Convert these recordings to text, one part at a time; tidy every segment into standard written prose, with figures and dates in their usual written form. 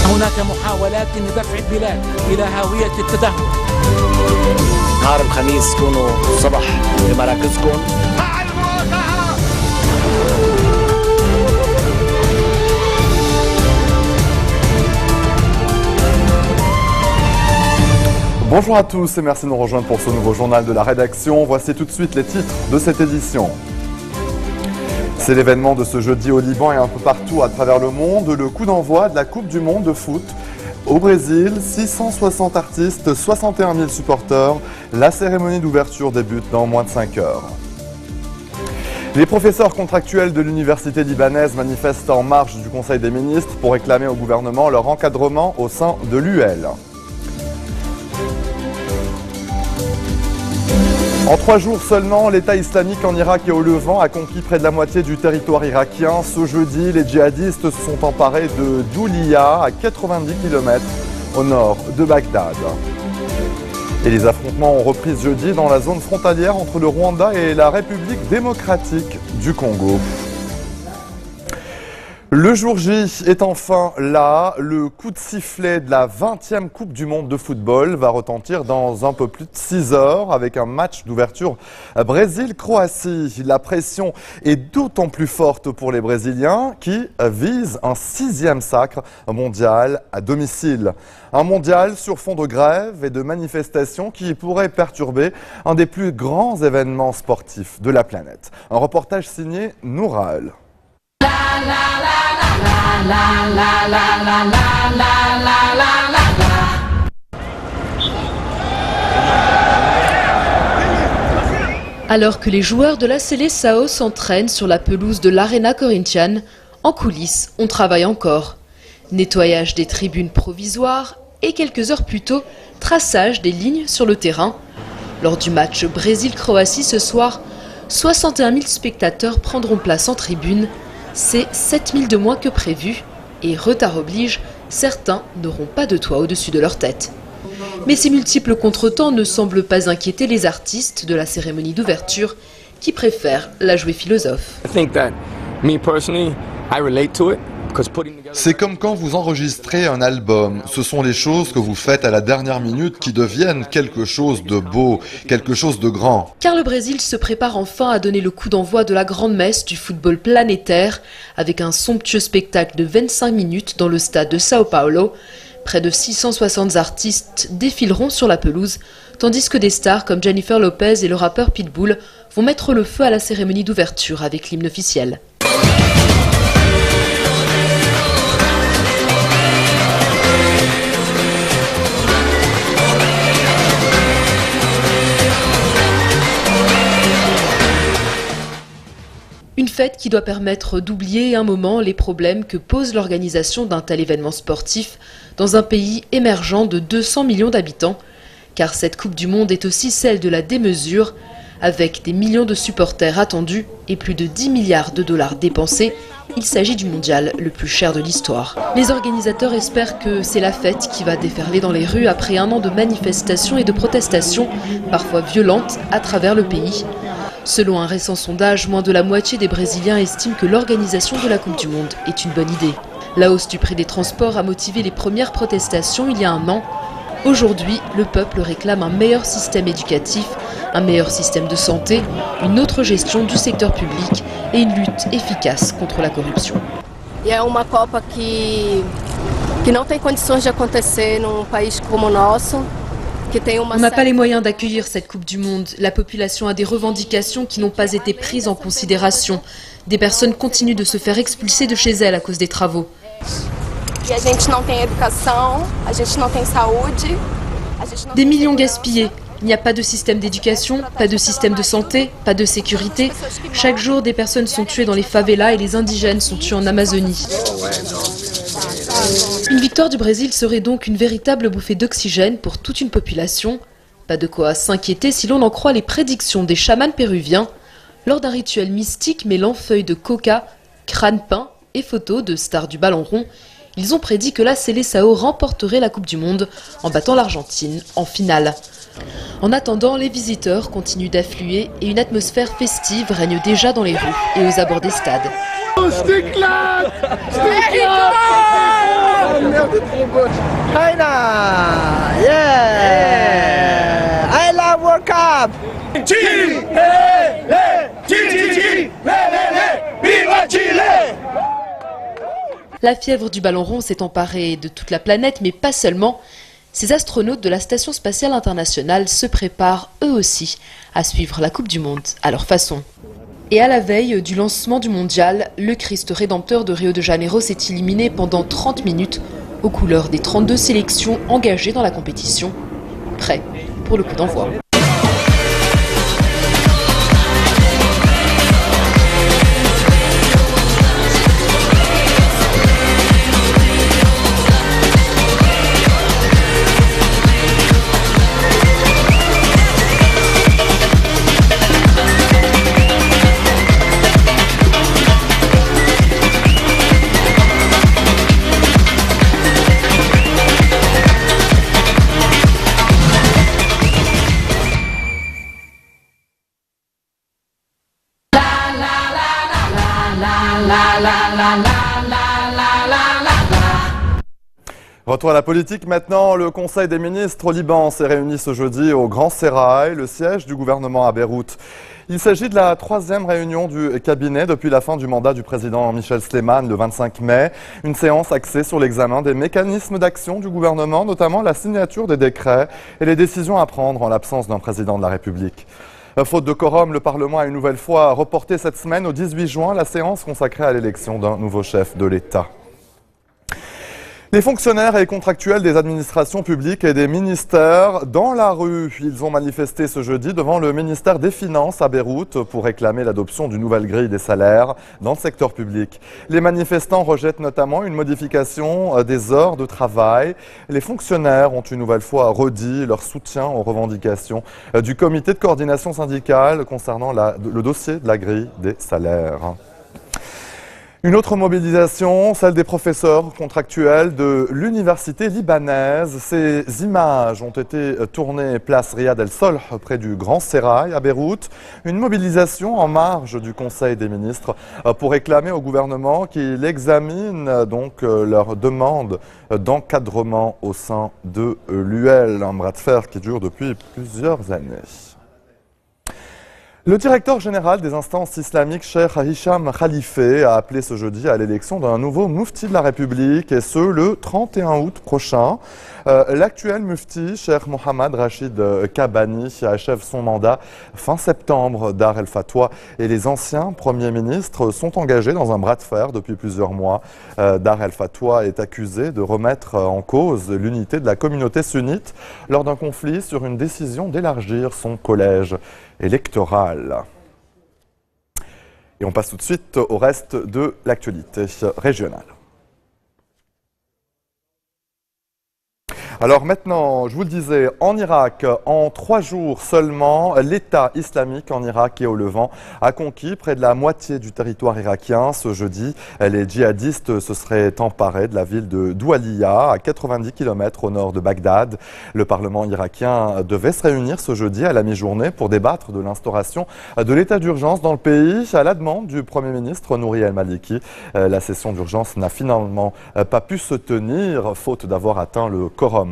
هناك محاولات لدفع البلاد إلى هاوية التدهور. نهار الخميس كونوا الصبح في مراكزكم. مع المواجهة. Bonjour à tous et merci de nous rejoindre pour ce nouveau journal de la rédaction. Voici tout de suite les titres de cette édition. C'est l'événement de ce jeudi au Liban et un peu partout à travers le monde, le coup d'envoi de la Coupe du Monde de foot. Au Brésil, 660 artistes, 61 000 supporters. La cérémonie d'ouverture débute dans moins de 5 heures. Les professeurs contractuels de l'université libanaise manifestent en marge du Conseil des ministres pour réclamer au gouvernement leur encadrement au sein de l'UL. En 3 jours seulement, l'État islamique en Irak et au Levant a conquis près de la moitié du territoire irakien. Ce jeudi, les djihadistes se sont emparés de Douliya, à 90 km au nord de Bagdad. Et les affrontements ont repris jeudi dans la zone frontalière entre le Rwanda et la République démocratique du Congo. Le jour J est enfin là. Le coup de sifflet de la 20e Coupe du Monde de football va retentir dans un peu plus de 6 heures avec un match d'ouverture Brésil-Croatie. La pression est d'autant plus forte pour les Brésiliens qui visent un 6e sacre mondial à domicile. Un mondial sur fond de grève et de manifestations qui pourrait perturber un des plus grands événements sportifs de la planète. Un reportage signé Noural. Alors que les joueurs de la Seleção s'entraînent sur la pelouse de l'Arena Corinthians, en coulisses, on travaille encore. Nettoyage des tribunes provisoires et quelques heures plus tôt, traçage des lignes sur le terrain. Lors du match Brésil-Croatie ce soir, 61 000 spectateurs prendront place en tribune. C'est 7 000 de moins que prévu. Et retard oblige, certains n'auront pas de toit au-dessus de leur tête. Mais ces multiples contretemps ne semblent pas inquiéter les artistes de la cérémonie d'ouverture qui préfèrent la jouer philosophe. C'est comme quand vous enregistrez un album. Ce sont les choses que vous faites à la dernière minute qui deviennent quelque chose de beau, quelque chose de grand. Car le Brésil se prépare enfin à donner le coup d'envoi de la grande messe du football planétaire avec un somptueux spectacle de 25 minutes dans le stade de São Paulo. Près de 660 artistes défileront sur la pelouse, tandis que des stars comme Jennifer Lopez et le rappeur Pitbull vont mettre le feu à la cérémonie d'ouverture avec l'hymne officiel. Une fête qui doit permettre d'oublier un moment les problèmes que pose l'organisation d'un tel événement sportif dans un pays émergent de 200 millions d'habitants. Car cette Coupe du Monde est aussi celle de la démesure, avec des millions de supporters attendus et plus de 10 milliards de dollars dépensés. Il s'agit du mondial le plus cher de l'histoire. Les organisateurs espèrent que c'est la fête qui va déferler dans les rues après un an de manifestations et de protestations, parfois violentes, à travers le pays. Selon un récent sondage, moins de la moitié des Brésiliens estiment que l'organisation de la Coupe du Monde est une bonne idée. La hausse du prix des transports a motivé les premières protestations il y a un an. Aujourd'hui, le peuple réclame un meilleur système éducatif, un meilleur système de santé, une autre gestion du secteur public et une lutte efficace contre la corruption. E é uma Copa que não tem condições de acontecer num país como o nosso. On n'a pas les moyens d'accueillir cette Coupe du Monde. La population a des revendications qui n'ont pas été prises en considération. Des personnes continuent de se faire expulser de chez elles à cause des travaux. Des millions gaspillés. Il n'y a pas de système d'éducation, pas de système de santé, pas de sécurité. Chaque jour, des personnes sont tuées dans les favelas et les indigènes sont tués en Amazonie. Une victoire du Brésil serait donc une véritable bouffée d'oxygène pour toute une population. Pas de quoi s'inquiéter si l'on en croit les prédictions des chamans péruviens. Lors d'un rituel mystique mêlant feuilles de coca, crâne peint et photos de stars du ballon rond, ils ont prédit que la Seleção remporterait la Coupe du Monde en battant l'Argentine en finale. En attendant, les visiteurs continuent d'affluer et une atmosphère festive règne déjà dans les rues et aux abords des stades. China! Yeah! I love World Cup! La fièvre du ballon rond s'est emparée de toute la planète, mais pas seulement. Ces astronautes de la Station spatiale internationale se préparent eux aussi à suivre la Coupe du Monde à leur façon. Et à la veille du lancement du mondial, le Christ rédempteur de Rio de Janeiro s'est illuminé pendant 30 minutes aux couleurs des 32 sélections engagées dans la compétition, prêt pour le coup d'envoi. Retour à la politique maintenant. Le Conseil des ministres au Liban s'est réuni ce jeudi au Grand Sérail, le siège du gouvernement à Beyrouth. Il s'agit de la 3e réunion du cabinet depuis la fin du mandat du président Michel Sleiman le 25 mai. Une séance axée sur l'examen des mécanismes d'action du gouvernement, notamment la signature des décrets et les décisions à prendre en l'absence d'un président de la République. Faute de quorum, le Parlement a une nouvelle fois reporté cette semaine au 18 juin la séance consacrée à l'élection d'un nouveau chef de l'État. Les fonctionnaires et contractuels des administrations publiques et des ministères dans la rue. Ils ont manifesté ce jeudi devant le ministère des Finances à Beyrouth pour réclamer l'adoption d'une nouvelle grille des salaires dans le secteur public. Les manifestants rejettent notamment une modification des heures de travail. Les fonctionnaires ont une nouvelle fois redit leur soutien aux revendications du comité de coordination syndicale concernant le dossier de la grille des salaires. Une autre mobilisation, celle des professeurs contractuels de l'université libanaise. Ces images ont été tournées place Riyad El Solh, près du Grand Sérail à Beyrouth. Une mobilisation en marge du Conseil des ministres pour réclamer au gouvernement qu'il examine donc leur demande d'encadrement au sein de l'UL, un bras de fer qui dure depuis plusieurs années. Le directeur général des instances islamiques, Cheikh Hicham Khalife, a appelé ce jeudi à l'élection d'un nouveau mufti de la République, et ce, le 31 août prochain. L'actuel mufti, Cheikh Mohamed Rachid Kabani, achève son mandat fin septembre. Dar El Fatwa et les anciens premiers ministres sont engagés dans un bras de fer depuis plusieurs mois. Dar El Fatwa est accusé de remettre en cause l'unité de la communauté sunnite lors d'un conflit sur une décision d'élargir son collège électoral. Et on passe tout de suite au reste de l'actualité régionale. Alors maintenant, je vous le disais, en Irak, en 3 jours seulement, l'État islamique en Irak et au Levant a conquis près de la moitié du territoire irakien. Ce jeudi, les djihadistes se seraient emparés de la ville de Doualiya, à 90 km au nord de Bagdad. Le Parlement irakien devait se réunir ce jeudi à la mi-journée pour débattre de l'instauration de l'état d'urgence dans le pays, à la demande du Premier ministre Nouri El-Maliki. La session d'urgence n'a finalement pas pu se tenir, faute d'avoir atteint le quorum.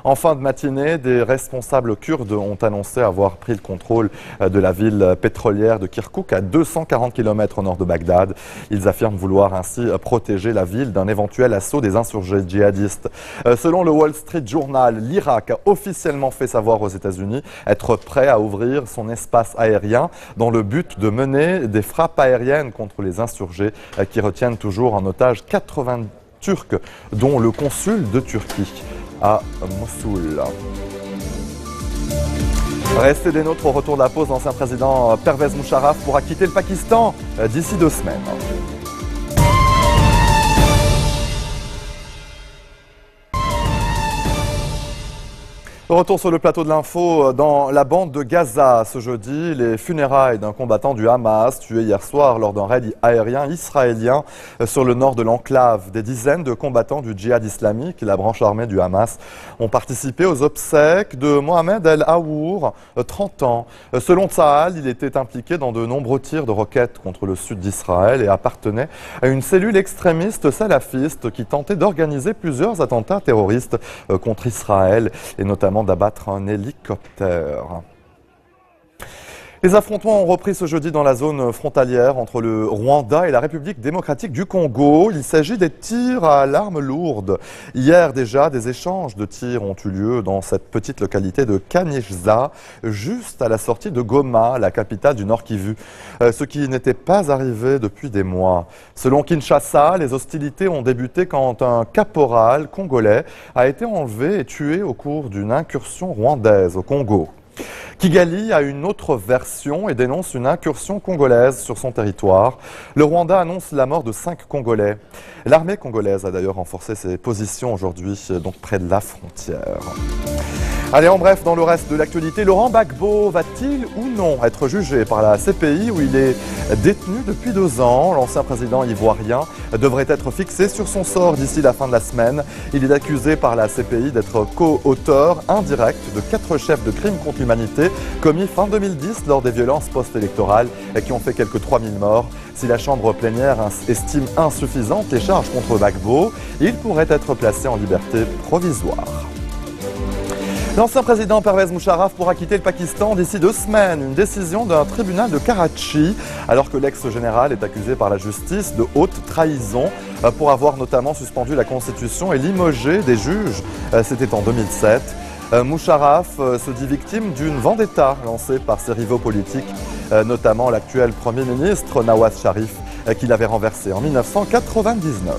En fin de matinée, des responsables kurdes ont annoncé avoir pris le contrôle de la ville pétrolière de Kirkouk, à 240 km au nord de Bagdad. Ils affirment vouloir ainsi protéger la ville d'un éventuel assaut des insurgés djihadistes. Selon le Wall Street Journal, l'Irak a officiellement fait savoir aux États-Unis être prêt à ouvrir son espace aérien dans le but de mener des frappes aériennes contre les insurgés qui retiennent toujours en otage 80 Turcs, dont le consul de Turquie à Mossoul. Restez des nôtres au retour de la pause. L'ancien président Pervez Musharraf pourra quitter le Pakistan d'ici 2 semaines. Retour sur le plateau de l'info dans la bande de Gaza. Ce jeudi, les funérailles d'un combattant du Hamas tué hier soir lors d'un raid aérien israélien sur le nord de l'enclave. Des dizaines de combattants du djihad islamique, la branche armée du Hamas, ont participé aux obsèques de Mohamed El Aour, 30 ans. Selon Tsahal, il était impliqué dans de nombreux tirs de roquettes contre le sud d'Israël et appartenait à une cellule extrémiste salafiste qui tentait d'organiser plusieurs attentats terroristes contre Israël et notamment d'abattre un hélicoptère. Les affrontements ont repris ce jeudi dans la zone frontalière entre le Rwanda et la République démocratique du Congo. Il s'agit des tirs à l'arme lourde. Hier déjà, des échanges de tirs ont eu lieu dans cette petite localité de Kanyeshza, juste à la sortie de Goma, la capitale du Nord Kivu, ce qui n'était pas arrivé depuis des mois. Selon Kinshasa, les hostilités ont débuté quand un caporal congolais a été enlevé et tué au cours d'une incursion rwandaise au Congo. Kigali a une autre version et dénonce une incursion congolaise sur son territoire. Le Rwanda annonce la mort de 5 Congolais. L'armée congolaise a d'ailleurs renforcé ses positions aujourd'hui, donc près de la frontière. Allez, en bref, dans le reste de l'actualité, Laurent Gbagbo va-t-il ou non être jugé par la CPI où il est détenu depuis 2 ans? L'ancien président ivoirien devrait être fixé sur son sort d'ici la fin de la semaine. Il est accusé par la CPI d'être co-auteur indirect de 4 chefs de crimes contre l'humanité commis fin 2010 lors des violences post-électorales qui ont fait quelques 3000 morts. Si la chambre plénière estime insuffisantes les charges contre Gbagbo, il pourrait être placé en liberté provisoire. L'ancien président Pervez Musharraf pourra quitter le Pakistan d'ici 2 semaines. Une décision d'un tribunal de Karachi, alors que l'ex-général est accusé par la justice de haute trahison pour avoir notamment suspendu la Constitution et limogé des juges. C'était en 2007. Musharraf se dit victime d'une vendetta lancée par ses rivaux politiques, notamment l'actuel Premier ministre Nawaz Sharif, qu'il avait renversé en 1999.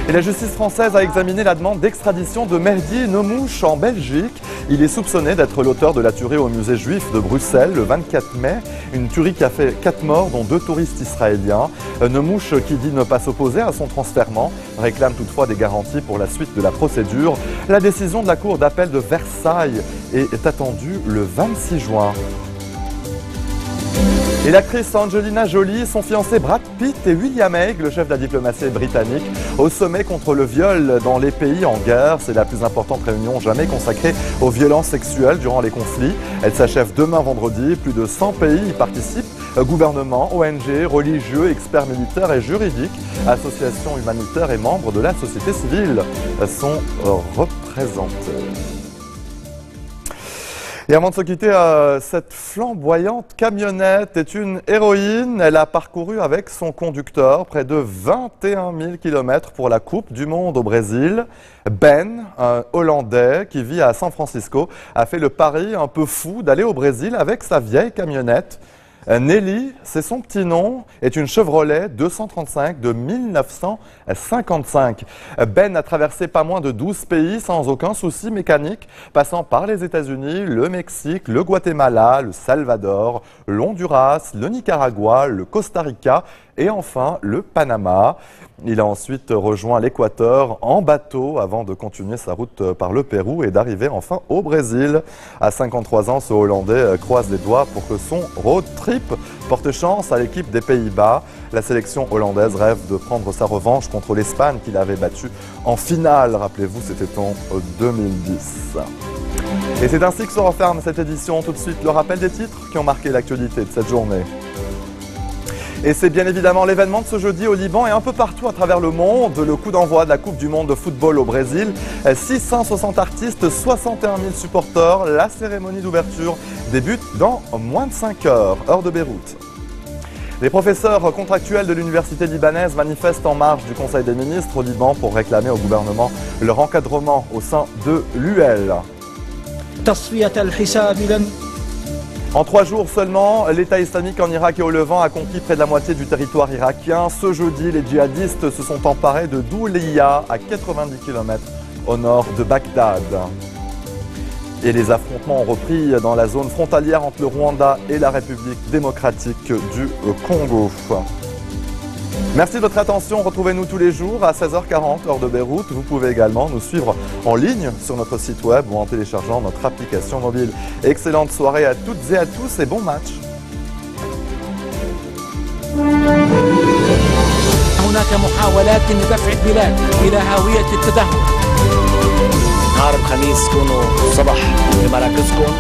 Et la justice française a examiné la demande d'extradition de Mehdi Nemmouche en Belgique. Il est soupçonné d'être l'auteur de la tuerie au musée juif de Bruxelles le 24 mai. Une tuerie qui a fait 4 morts, dont 2 touristes israéliens. Nemmouche, qui dit ne pas s'opposer à son transfèrement, réclame toutefois des garanties pour la suite de la procédure. La décision de la Cour d'appel de Versailles est attendue le 26 juin. Et l'actrice Angelina Jolie, son fiancé Brad Pitt et William Hague, le chef de la diplomatie britannique, au sommet contre le viol dans les pays en guerre. C'est la plus importante réunion jamais consacrée aux violences sexuelles durant les conflits. Elle s'achève demain vendredi. Plus de 100 pays y participent. Gouvernements, ONG, religieux, experts militaires et juridiques, associations humanitaires et membres de la société civile sont représentés. Et avant de se quitter, cette flamboyante camionnette est une héroïne. Elle a parcouru avec son conducteur près de 21 000 km pour la Coupe du Monde au Brésil. Ben, un Hollandais qui vit à San Francisco, a fait le pari un peu fou d'aller au Brésil avec sa vieille camionnette. Nelly, c'est son petit nom, est une Chevrolet 235 de 1955. Ben a traversé pas moins de 12 pays sans aucun souci mécanique, passant par les États-Unis, le Mexique, le Guatemala, le Salvador, l'Honduras, le Nicaragua, le Costa Rica et enfin le Panama. Il a ensuite rejoint l'Équateur en bateau avant de continuer sa route par le Pérou et d'arriver enfin au Brésil. À 53 ans, ce Hollandais croise les doigts pour que son road trip porte chance à l'équipe des Pays-Bas. La sélection hollandaise rêve de prendre sa revanche contre l'Espagne qu'il avait battue en finale. Rappelez-vous, c'était en 2010. Et c'est ainsi que se referme cette édition. Tout de suite, le rappel des titres qui ont marqué l'actualité de cette journée. Et c'est bien évidemment l'événement de ce jeudi au Liban et un peu partout à travers le monde. Le coup d'envoi de la Coupe du Monde de football au Brésil. 660 artistes, 61 000 supporters. La cérémonie d'ouverture débute dans moins de 5 heures, heure de Beyrouth. Les professeurs contractuels de l'université libanaise manifestent en marge du Conseil des ministres au Liban pour réclamer au gouvernement leur encadrement au sein de l'UL. En 3 jours seulement, l'État islamique en Irak et au Levant a conquis près de la moitié du territoire irakien. Ce jeudi, les djihadistes se sont emparés de Douliya, à 90 km au nord de Bagdad. Et les affrontements ont repris dans la zone frontalière entre le Rwanda et la République démocratique du Congo. Merci de votre attention. Retrouvez-nous tous les jours à 16h40 heure de Beyrouth. Vous pouvez également nous suivre en ligne sur notre site web ou en téléchargeant notre application mobile. Excellente soirée à toutes et à tous et bon match. هناك محاولات لدفع البلاد إلى هاوية التدهور. نهار الخميس كونوا الصبح بمراكزكم.